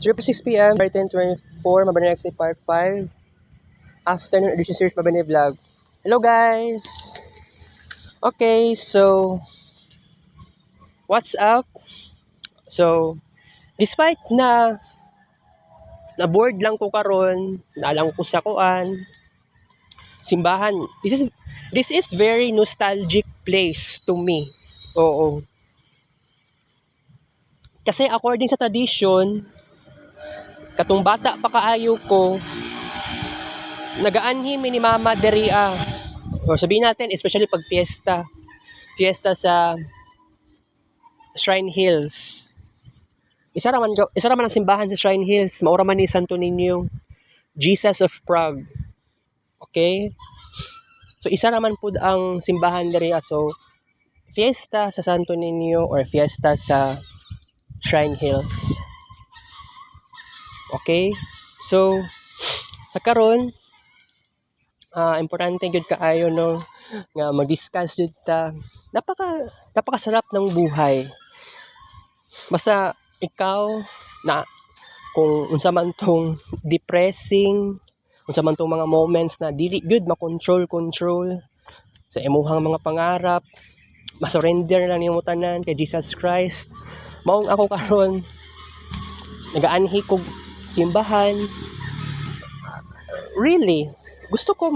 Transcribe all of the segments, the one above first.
3:06 p.m. 10:24, Mabani Next Day Part 5. Afternoon edition series Mabani Vlog. Hello guys! Okay, so what's up? So, despite na bored lang ko karon, nalang ko sa kuan, simbahan. This is very nostalgic place to me. Oo. Kasi according sa tradition, katong bata pa kaayo ko, nagaanhi ni Mama Deria. O sabihin natin, especially pag fiesta sa Shrine Hills. Isa raman ang simbahan sa Shrine Hills, maura man ni Santo Niño, Jesus of Prague. Okay? So isa naman po ang simbahan diri. So fiesta sa Santo Niño or fiesta sa Shrine Hills. Okay? So sa karon, importante gyud kaayo no nga mag-discuss jud ta. Napakasarap ng buhay. Basta ikaw na kung unsa man tong depressing, unsa man tong mga moments na dili good makontrol sa imuhang mga pangarap, masurrender lang nimo tanan kay Jesus Christ. Maong ako karon nagaanhi kog simbahan. Really, gusto ko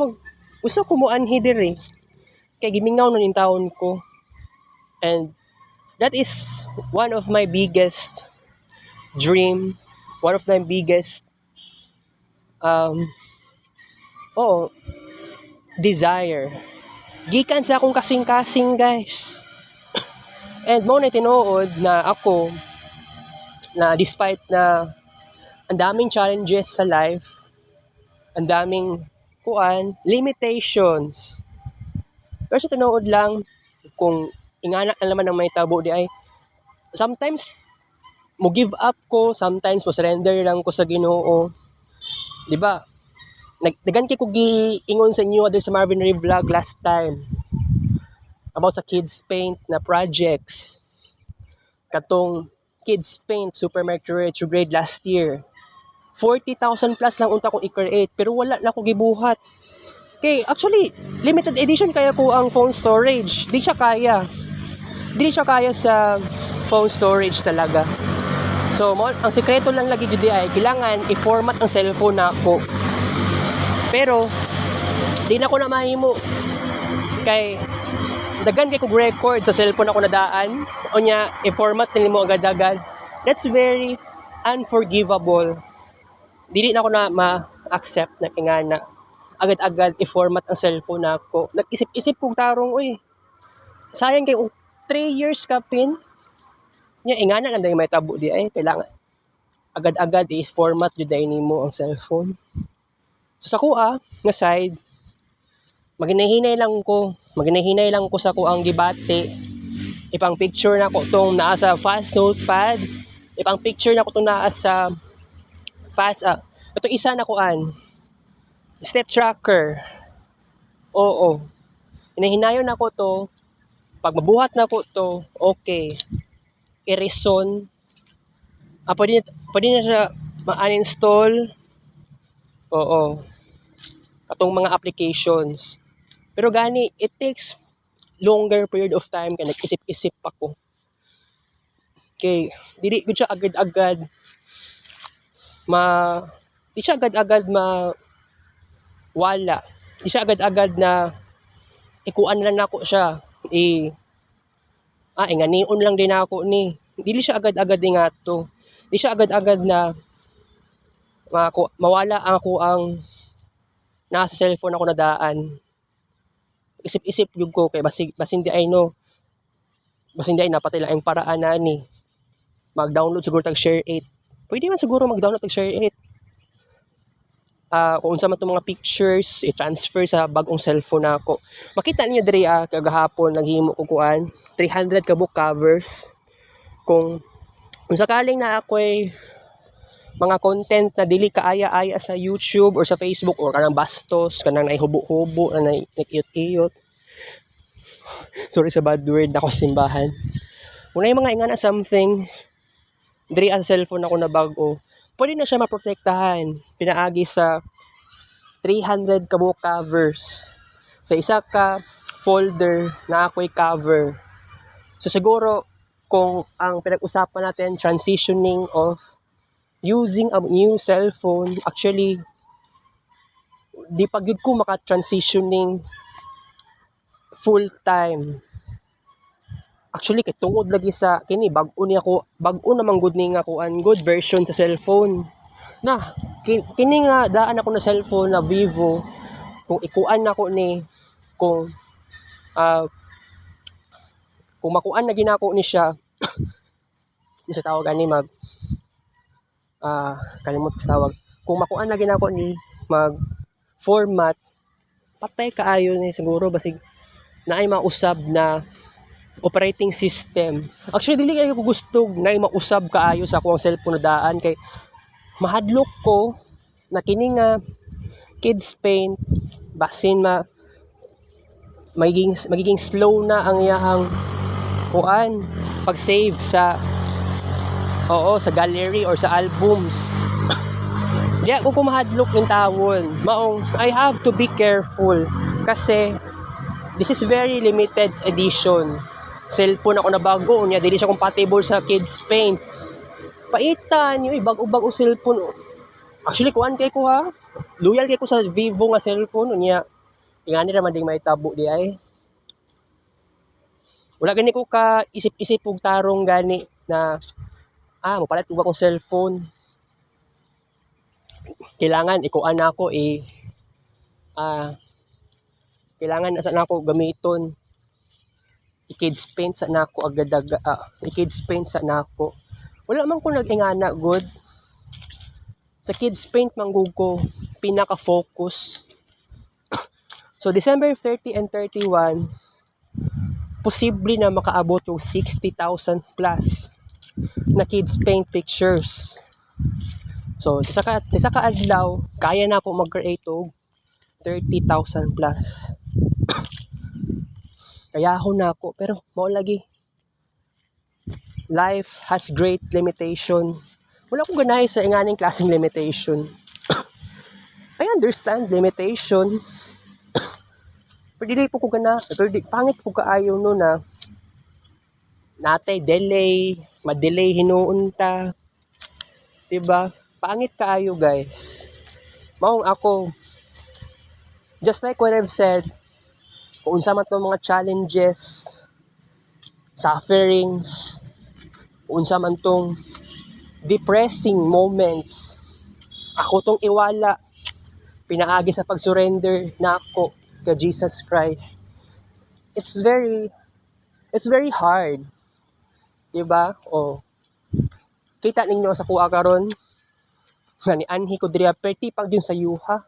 mo anhi diri kay gimingaw na ning taon ko. And that is one of my biggest dream, one of my biggest desire. Gikan sa akong kasing-kasing, guys. And mo na tinuod na ako na despite na ang daming challenges sa life, ang daming limitations. Pero sa tinuod lang, kung ingana na naman ang may tabo di ay, sometimes mo give up ko, sometimes mo surrender lang ko sa Ginoo. Di ba? Naganti ko giingon sa inyo sa Marvin Ray Vlog last time about sa Kids Paint na projects. Katong Kids Paint Super Mercury retrograde last year. 40,000 plus lang unta kong i-create pero wala na ko gibuhat. Okay, actually, limited edition kaya ko ang phone storage. Di siya kaya sa phone storage talaga. So, ang sekreto lang lagi jud ay kailangan i-format ang cellphone nako. Pero di na ko na mahimo kay dagan kay kog record sa cellphone ako nadaan unya i-format nimo agad-agad. That's very unforgivable. Dili na ko na ma-accept na ingana agad-agad i-format ang cellphone nako. Nag-isip-isip kog tarong, sayang kay 3 years ka pin. Nya ingana lang dahil may tabo di ay kailangan agad-agad i-format jud dahil nimo ang cellphone. So sa kuha nga side, maginahinay lang ko sa kuang gibate. Ipang picture na ko tong naa sa fast notepad. Ipang picture na ko tong naa sa fast ito isa na kuan step tracker. Oo. Hinahinayon na ko to. Pag mabuhat na ko to, okay. I-reson. Pwede na siya ma-uninstall. Oo. Katong mga applications. Pero gani, it takes longer period of time kaya nag-isip-isip ako. Okay. Dili gud siya agad-agad wala. Di siya agad-agad na ikuan lang nako siya. Inganion lang din ako ni. Dili siya agad-agad nga to. Di siya agad-agad na mawala ako ang nasa cellphone ako nadaan. Isip-isip yun ko kay basin di ay napatay lang ang paraan na ni. Mag-download siguro tag Share 8. Pwede man siguro mag-download tag Share 8. Kung unsa man itong mga pictures, i-transfer sa bagong cellphone nako. Makita niyo diri kagahapon naghimo ko kuan 300 ka book covers. Kung sakaling na ako'y mga content na dili kaaya-aya sa YouTube or sa Facebook or kanang bastos, kanang naihubo-hubo, na nag-iyot-iyot. Sorry sa bad word ako simbahan. Kung na yung mga ingana something, diri ang cellphone ako na bago, pwede na siya maprotektahan. Pinaagi sa 300 ka book covers. Sa isa ka folder na ako'y cover. So siguro kung ang pinag-usapan natin transitioning of using a new cellphone, actually di pa gyud ko maka-transitioning full time. Actually kay tungod lagi sa kini bag-o namang good ni nga kuan good version sa cellphone. Na kini nga daan ako na cellphone na Vivo, kung ikuan nako ni kung ah, kung makuan na ginako ni siya sa tawag ani mag kalimot sa tawag, kung makuan na ginako ni mag format, patay kaayo ni siguro basig naay mausab na operating system. Actually dili kayo ko gusto naay mausab kaayo sa akong cellphone na daan kay mahadlok ko na kini nga kids paint basin magiging slow na ang iyahang kuan pag-save sa sa gallery or sa albums. Di ako kumahadlok ng tawon. Maong, I have to be careful kasi this is very limited edition. Cellphone ako na bago niya, dili siya compatible sa kids paint. Paitan, yung bago-bago cellphone. Actually, kuan kay ko ha. Loyal kay ko sa Vivo nga cellphone niya. Ingani ra man ding may tabo di ay. Wala gani ko ka isip-isip og tarong gani na mapalit ko akong cellphone. Kailangan ikuan ako kailangan asa nako gamiton i-kids paint sa nako agad i-kids paint sa nako. Wala man ko nag-ingana good sa kids paint manggug ko pinaka-focus. So December 30 and 31 posible na makaabot yung 60,000 plus na kids paint pictures. So, sa ka adlaw, kaya na ako mag-create og 30,000 plus. Kaya ako na ako. Pero, mao lagi. Life has great limitation. Wala akong ganahay sa inganing klaseng limitation. I understand limitation. Pero di po ko gana. Pero pangit ko kaayo no na natay delay, ma-delay hinuon ta. Diba? Pangit kaayo guys. Maong ako, just like what I've said, kung unsa man tong mga challenges, sufferings, kung unsa man tong depressing moments, ako tong iwala, pinaagi sa pag-surrender na ako kay Jesus Christ. It's very hard. Diba? Kita ninyo sa kuha karon nga ni anhi ko diri perti pag yun sa yuha.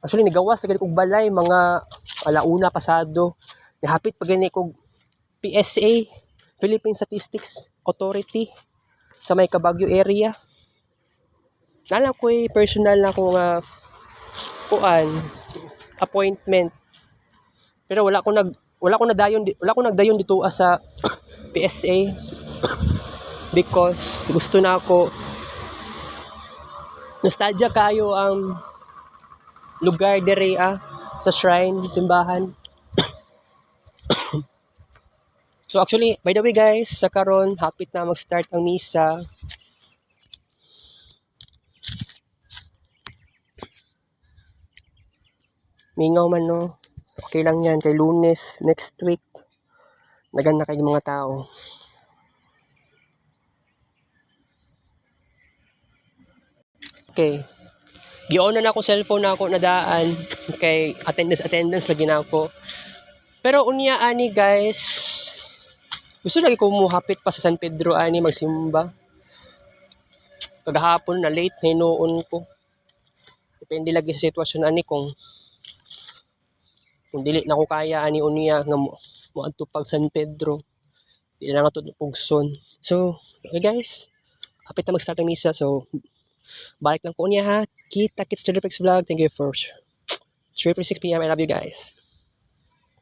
Actually nigawas sa gani kog balay mga alauna pasado. Nihapit pag gani kog PSA, Philippine Statistics Authority sa may Kabagyo area. Nalang ko personal na ko nga appointment. Pero wala ko nagdayon dito sa PSA because gusto na ako nostalgia kayo ang lugar dere sa shrine, simbahan. So actually, by the way guys, sa karon hapit na mag-start ang misa. Mingaw man no. Okay lang yan kay Lunes next week. Naganda kay mga tao. Okay. Gi-on na ako cellphone na ako nadaan kay attendance lagi na ako. Pero unya ani guys, gusto lagi ko muhapit pa sa San Pedro ani magsimba. Kagahapon na late hinuon ko. Depende lagi sa sitwasyon ani kung dili na ko kaya ani unya nga mo adto pag San Pedro. Dili na nga to pugson. So, okay guys, hapit na mag-start ang misa. So, balik lang po niya ha. Kita-kits to the next vlog. Thank you for 3:06 p.m. I love you guys.